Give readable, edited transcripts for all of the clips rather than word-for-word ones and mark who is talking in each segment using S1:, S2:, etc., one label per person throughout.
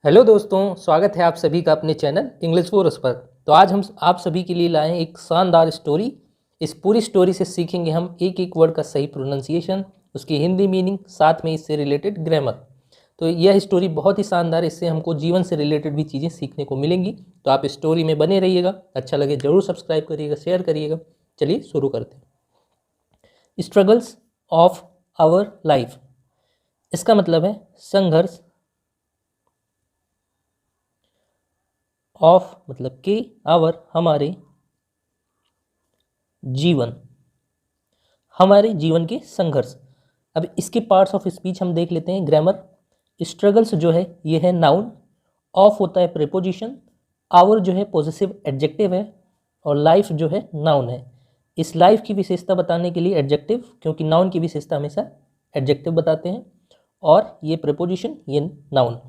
S1: Hello दोस्तों, स्वागत है आप सभी का अपने चैनल इंग्लिश फोरस पर। तो आज हम आप सभी के लिए लाए हैं एक शानदार स्टोरी। इस पूरी स्टोरी से सीखेंगे हम एक एक वर्ड का सही प्रोनाउंसिएशन, उसकी हिंदी मीनिंग, साथ में इससे रिलेटेड ग्रामर। तो यह स्टोरी बहुत ही शानदार है, इससे हमको जीवन से रिलेटेड भी चीज़ें सीखने को मिलेंगी। तो आप स्टोरी में बने रहिएगा, अच्छा लगे ज़रूर सब्सक्राइब करिएगा, शेयर करिएगा। चलिए शुरू करते हैं। स्ट्रगल्स ऑफ आवर लाइफ, इसका मतलब है संघर्ष। ऑफ मतलब के, आवर हमारे, जीवन हमारे जीवन के संघर्ष। अब इसके पार्ट्स ऑफ स्पीच हम देख लेते हैं। ग्रामर, स्ट्रगल्स जो है ये है नाउन, ऑफ होता है प्रीपोजिशन, आवर जो है पॉजेसिव एडजेक्टिव है, और लाइफ जो है नाउन है। इस लाइफ की विशेषता बताने के लिए एडजेक्टिव, क्योंकि नाउन की विशेषता हमेशा एडजेक्टिव बताते हैं, और ये प्रीपोजिशन ये noun.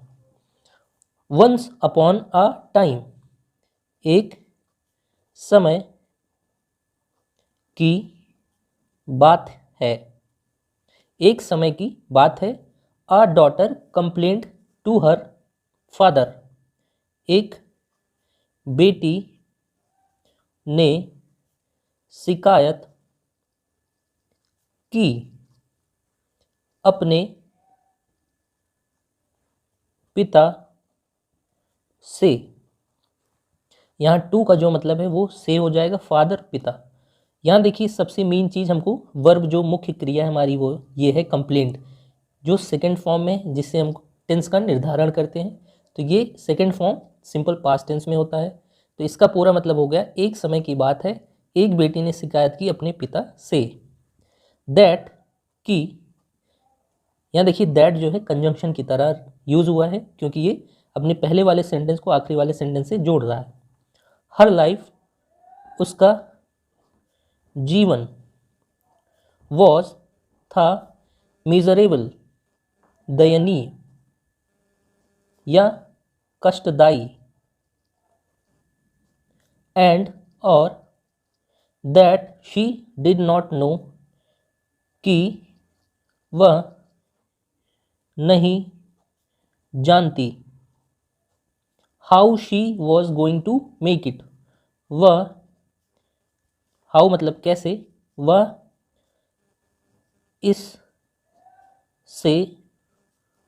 S1: Once upon a time, एक समय की बात है, एक समय की बात है। A daughter complaint to her father, एक बेटी ने शिकायत की अपने पिता से। यहाँ टू का जो मतलब है वो से हो जाएगा, फादर पिता। यहाँ देखिए सबसे मेन चीज़ हमको वर्ब जो मुख्य क्रिया है हमारी वो ये है कंप्लेंट, जो सेकंड फॉर्म में जिससे हम टेंस का निर्धारण करते हैं। तो ये second form simple past tense में होता है। तो इसका पूरा मतलब हो गया एक समय की बात है, एक बेटी ने शिकायत की अपने पिता से। दैट की, यहाँ देखिए दैट जो है कंजंक्शन की तरह यूज हुआ है, क्योंकि ये अपने पहले वाले सेंटेंस को आखिरी वाले सेंटेंस से जोड़ रहा है। हर लाइफ उसका जीवन, वॉज था, मिजरेबल दयनीय या कष्टदायी, एंड और that she did not know कि वह नहीं जानती, how she was going to make it, वह, हाउ मतलब कैसे, वह इस से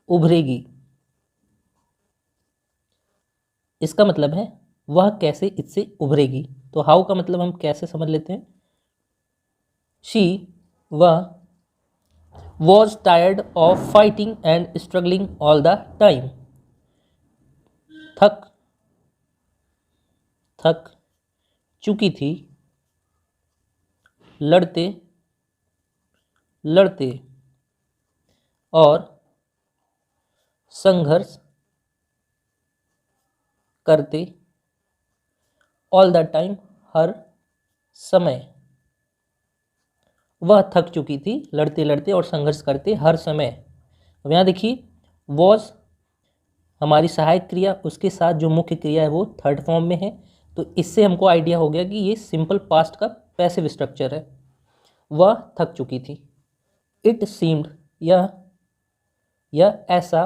S1: उभरेगी। इसका मतलब है वह कैसे इससे उभरेगी। तो हाउ का मतलब हम कैसे समझ लेते हैं। शी, वह, was tired of fighting and struggling all the time, थक थक चुकी थी लड़ते लड़ते और संघर्ष करते, ऑल द टाइम हर समय। वह थक चुकी थी लड़ते लड़ते और संघर्ष करते हर समय। अब यहाँ देखिए वॉज हमारी सहायक क्रिया, उसके साथ जो मुख्य क्रिया है वो थर्ड फॉर्म में है। तो इससे हमको आइडिया हो गया कि ये सिंपल पास्ट का पैसिव स्ट्रक्चर है। वह थक चुकी थी। इट सीम्ड, यह ऐसा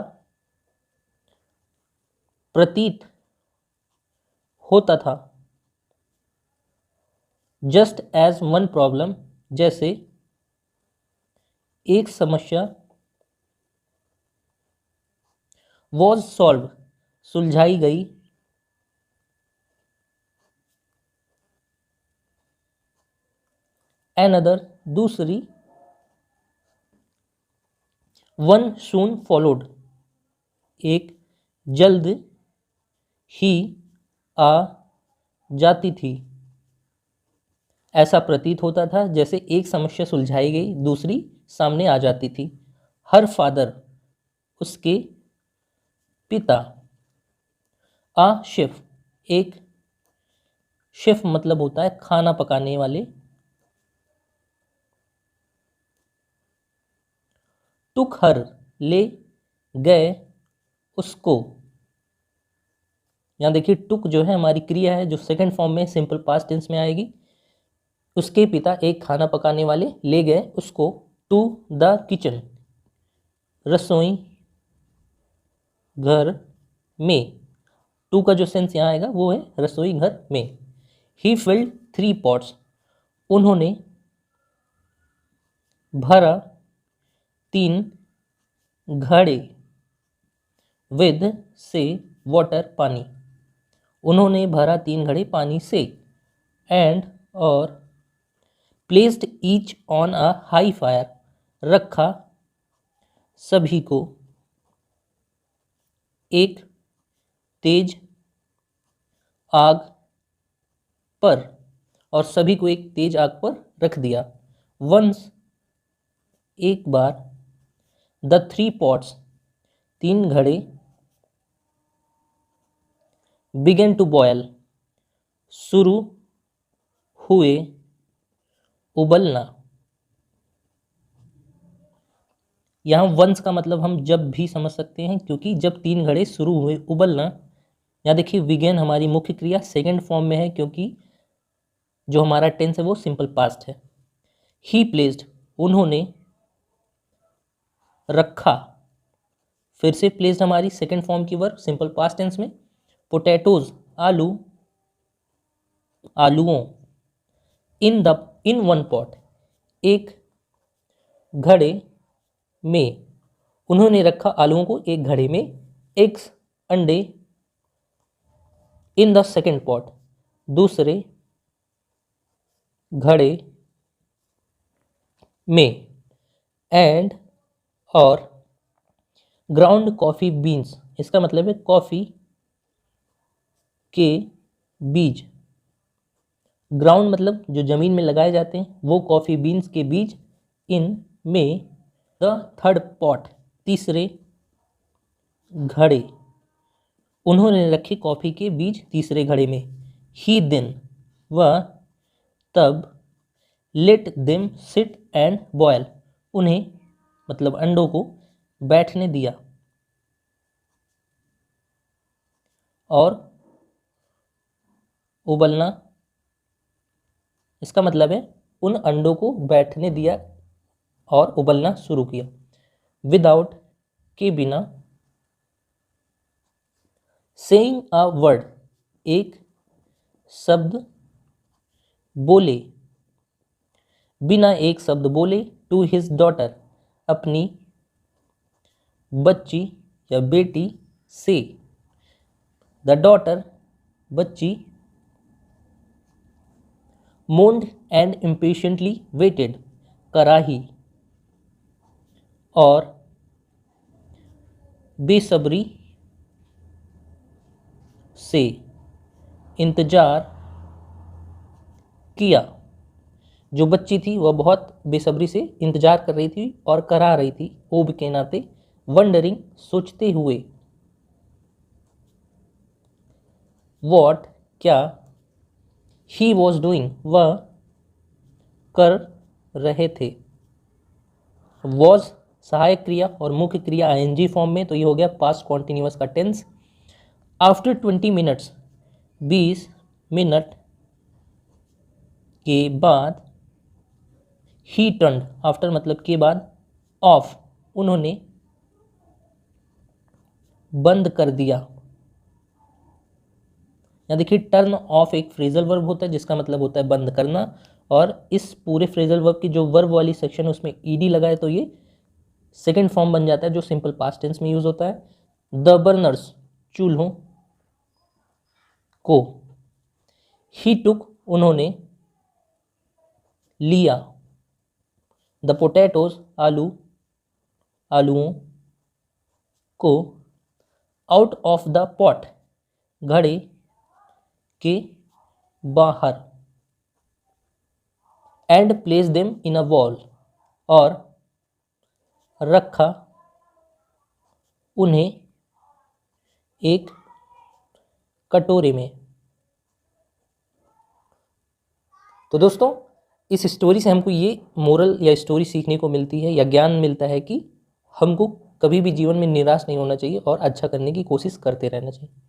S1: प्रतीत होता था। जस्ट एज वन प्रॉब्लम, जैसे एक समस्या, वॉज सॉल्व सुलझाई गई, एनदर दूसरी, वन सून फॉलोड एक जल्द ही आ जाती थी। ऐसा प्रतीत होता था जैसे एक समस्या सुलझाई गई दूसरी सामने आ जाती थी। हर फादर उसके पिता, आ शेफ एक, शेफ मतलब होता है खाना पकाने वाले, टुक हर ले गए उसको। यहाँ देखिए टुक जो है हमारी क्रिया है जो सेकंड फॉर्म में सिंपल पास्ट टेंस में आएगी। उसके पिता एक खाना पकाने वाले ले गए उसको टू द किचन, रसोई घर में, टू का जो सेंस यहाँ आएगा वो है रसोई घर में। ही फिल्ड 3 पॉट्स, उन्होंने भरा 3 घड़े, विद से वाटर पानी, उन्होंने भरा 3 घड़े पानी से, एंड और placed each on a high fire, रखा सभी को एक तेज आग पर, और सभी को एक तेज आग पर रख दिया। वंस, एक बार, द 3 पॉट्स, 3 घड़े, बिगेन टू बॉयल, शुरू हुए उबलना। यहाँ वंस का मतलब हम जब भी समझ सकते हैं, क्योंकि जब 3 घड़े शुरू हुए उबलना। यहाँ देखिए बिगेन हमारी मुख्य क्रिया सेकंड फॉर्म में है, क्योंकि जो हमारा टेंस है वो सिंपल पास्ट है। ही प्लेस्ड, उन्होंने रखा, फिर से प्लेस्ड हमारी सेकंड फॉर्म की वर्ब सिंपल पास्ट टेंस में। पोटैटोज, आलुओं, इन 1 पॉट, एक घड़े में, उन्होंने रखा आलुओं को एक घड़े में। एग्स, अंडे, इन द सेकेंड पॉट, दूसरे घड़े में। एंड और ग्राउंड कॉफी बीन्स, इसका मतलब है कॉफी के बीज। ग्राउंड मतलब जो जमीन में लगाए जाते हैं, वो कॉफी बीन्स के बीज। इन में द थर्ड पॉट, तीसरे घड़े, उन्होंने रखे कॉफी के बीज तीसरे घड़े में। ही देन, वह तब, let them sit and boil, उन्हें मतलब अंडों को बैठने दिया और उबलना। इसका मतलब है उन अंडों को बैठने दिया और उबलना शुरू किया। विदाउट, के बिना। सेइंग अ वर्ड, एक शब्द बोले, बिना एक शब्द बोले। टू हिज डॉटर, अपनी बच्ची या बेटी से। द डॉटर, बच्ची। मोन्ड एंड इम्पेशेंटली वेटेड, कराही और बेसब्री से इंतजार किया। जो बच्ची थी वह बहुत बेसब्री से इंतजार कर रही थी और करा रही थी, ओब के नाते। वंडरिंग, सोचते हुए। वॉट, क्या। ही वॉज डूइंग, वह कर रहे थे। वॉज सहायक क्रिया और मुख्य क्रिया आईएनजी फॉर्म में, तो ये हो गया पास्ट कॉन्टिन्यूअस का टेंस। आफ्टर 20 मिनट्स, 20 मिनट के बाद। ही टर्न्ड, आफ्टर मतलब के बाद। ऑफ, उन्होंने बंद कर दिया। यहाँ देखिए टर्न ऑफ एक फ्रेजल वर्ब होता है जिसका मतलब होता है बंद करना, और इस पूरे फ्रेजल वर्ब की जो वर्ब वाली सेक्शन है उसमें ईडी लगा है, तो ये सेकंड फॉर्म बन जाता है जो सिंपल पास्ट टेंस में यूज होता है। द बर्नर्स, चूल्हों को। ही टुक, उन्होंने लिया। द पोटैटोज, आलुओं को। आउट ऑफ द पॉट, घड़े के बाहर। And place them in a ball, और रखा उन्हें एक कटोरे में। तो दोस्तों इस स्टोरी से हमको ये मोरल या स्टोरी सीखने को मिलती है या ज्ञान मिलता है कि हमको कभी भी जीवन में निराश नहीं होना चाहिए और अच्छा करने की कोशिश करते रहना चाहिए।